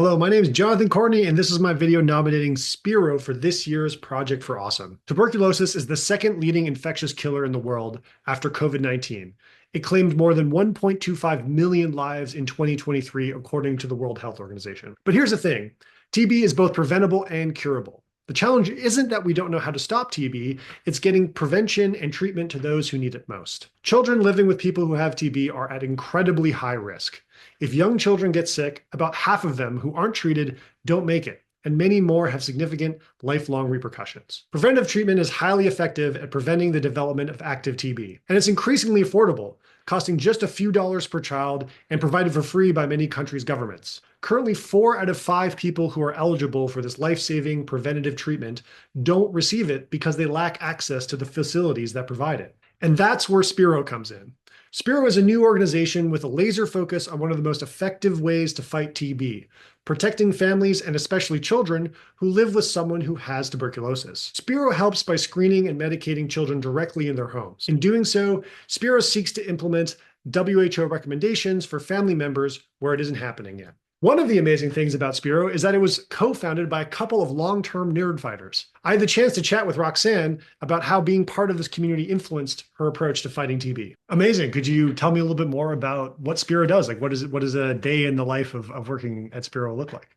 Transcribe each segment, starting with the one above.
Hello, my name is Jonathan Courtney, and this is my video nominating Spiro for this year's Project for Awesome. Tuberculosis is the second leading infectious killer in the world after COVID-19. It claimed more than 1.25 million lives in 2023, according to the World Health Organization. But here's the thing, TB is both preventable and curable. The challenge isn't that we don't know how to stop TB, it's getting prevention and treatment to those who need it most. Children living with people who have TB are at incredibly high risk. If young children get sick, about half of them who aren't treated don't make it, and many more have significant lifelong repercussions. Preventive treatment is highly effective at preventing the development of active TB, and it's increasingly affordable, costing just a few dollars per child and provided for free by many countries' governments. Currently, 4 out of 5 people who are eligible for this life-saving preventative treatment don't receive it because they lack access to the facilities that provide it. And that's where Spiro comes in. Spiro is a new organization with a laser focus on one of the most effective ways to fight TB, protecting families and especially children who live with someone who has tuberculosis. Spiro helps by screening and medicating children directly in their homes. In doing so, Spiro seeks to implement WHO recommendations for family members where it isn't happening yet. One of the amazing things about Spiro is that it was co-founded by a couple of long-term nerd fighters. I had the chance to chat with Roxanne about how being part of this community influenced her approach to fighting TB. Amazing. Could you tell me a little bit more about what Spiro does? Like, what does a day in the life of working at Spiro look like?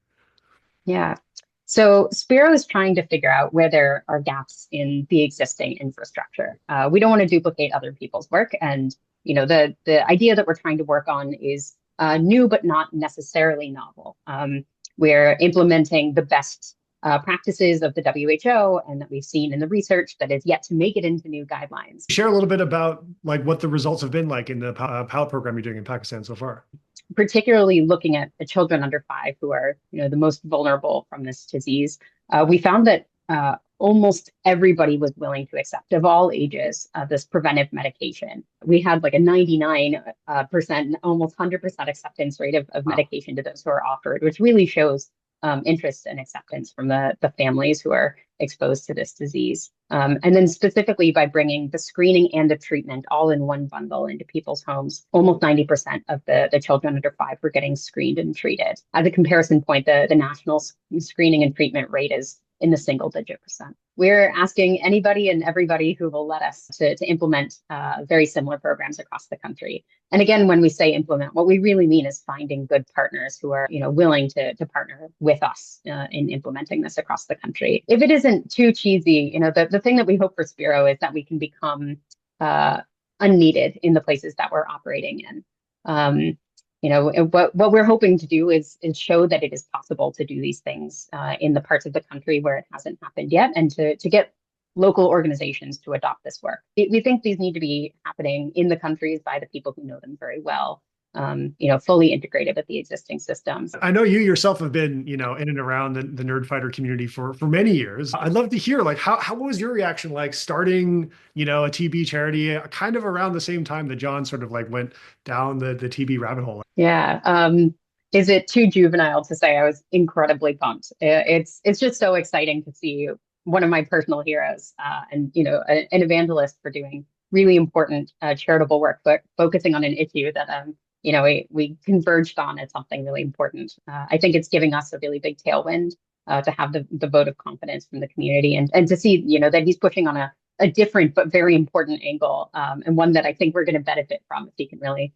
Yeah. So Spiro is trying to figure out where there are gaps in the existing infrastructure. We don't want to duplicate other people's work, and the idea that we're trying to work on is new but not necessarily novel. We're implementing the best practices of the WHO and that we've seen in the research that is yet to make it into new guidelines. Share a little bit about like what the results have been like in the pilot program you're doing in Pakistan so far. Particularly looking at the children under 5 who are, the most vulnerable from this disease, we found that almost everybody was willing to accept, of all ages, this preventive medication. We had like a 99%, almost 100% acceptance rate of medication to those who are offered, which really shows interest and acceptance from the families who are exposed to this disease. And then specifically by bringing the screening and the treatment all in one bundle into people's homes, almost 90% of the children under 5 were getting screened and treated. As a comparison point, the national screening and treatment rate is in the single-digit percent. We're asking anybody and everybody who will let us to implement very similar programs across the country. And again, when we say implement, what we really mean is finding good partners who are, willing to partner with us in implementing this across the country. If it isn't too cheesy, the thing that we hope for Spiro is that we can become unneeded in the places that we're operating in. What we're hoping to do is show that it is possible to do these things in the parts of the country where it hasn't happened yet, and to get local organizations to adopt this work. We think these need to be happening in the countries by the people who know them very well, fully integrated with the existing systems. I know you yourself have been, in and around the nerd fighter community for many years. I'd love to hear, like, how was your reaction like starting, a TB charity kind of around the same time that John sort of like went down the TB rabbit hole? Yeah. Is it too juvenile to say I was incredibly pumped? It's just so exciting to see one of my personal heroes and an evangelist for doing really important charitable work, but focusing on an issue that we converged on as something really important. I think it's giving us a really big tailwind to have the vote of confidence from the community, and to see that he's pushing on a different but very important angle, and one that I think we're going to benefit from if he can really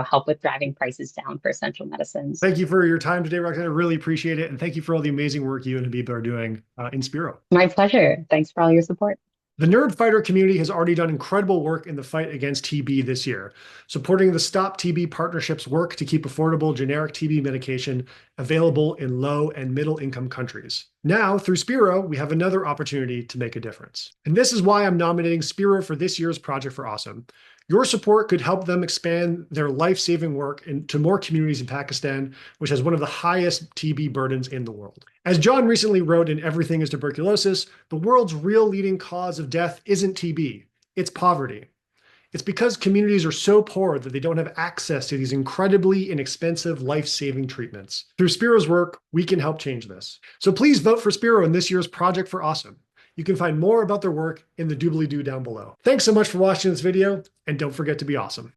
help with driving prices down for essential medicines. Thank you for your time today, Roxanne. I really appreciate it. And thank you for all the amazing work you and Habib are doing in Spiro. My pleasure. Thanks for all your support. The nerd fighter community has already done incredible work in the fight against TB this year, supporting the Stop TB Partnership's work to keep affordable generic TB medication available in low and middle income countries. Now, through Spiro, we have another opportunity to make a difference. And this is why I'm nominating Spiro for this year's Project for Awesome. Your support could help them expand their life-saving work into more communities in Pakistan, which has one of the highest TB burdens in the world. As John recently wrote in Everything is Tuberculosis, the world's real leading cause of death isn't TB, it's poverty. It's because communities are so poor that they don't have access to these incredibly inexpensive life-saving treatments. Through Spiro's work, we can help change this. So please vote for Spiro in this year's Project for Awesome. You can find more about their work in the doobly-doo down below. Thanks so much for watching this video, and don't forget to be awesome.